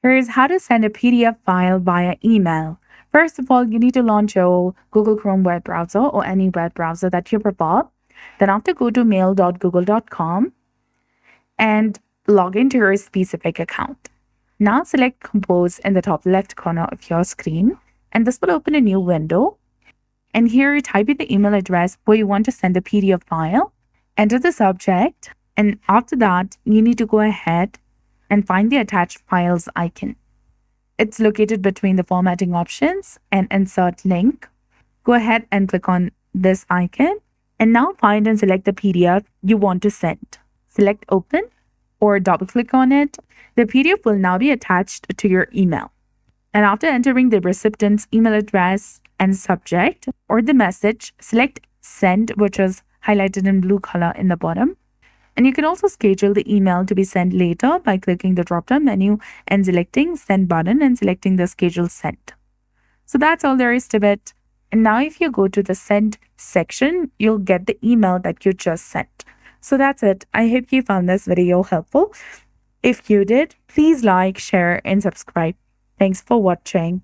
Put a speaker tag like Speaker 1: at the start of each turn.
Speaker 1: Here's how to send a PDF file via email. First of all, you need to launch your Google Chrome web browser or any web browser that you prefer. Then after, go to mail.google.com and log into your specific account. Now select Compose in the top left corner of your screen, and this will open a new window. And here, type in the email address where you want to send the PDF file, enter the subject, and after that, you need to go ahead and find the attached files icon. It's located between the formatting options and insert link. Go ahead and click on this icon, and now find and select the PDF you want to send. Select open or double click on it. The PDF will now be attached to your email. And after entering the recipient's email address and subject or the message, select send, which is highlighted in blue color in the bottom. And you can also schedule the email to be sent later by clicking the drop-down menu and selecting send button and selecting the schedule sent. So that's all there is to it. And now if you go to the send section, you'll get the email that you just sent. So that's it. I hope you found this video helpful. If you did, please like, share, and subscribe. Thanks for watching.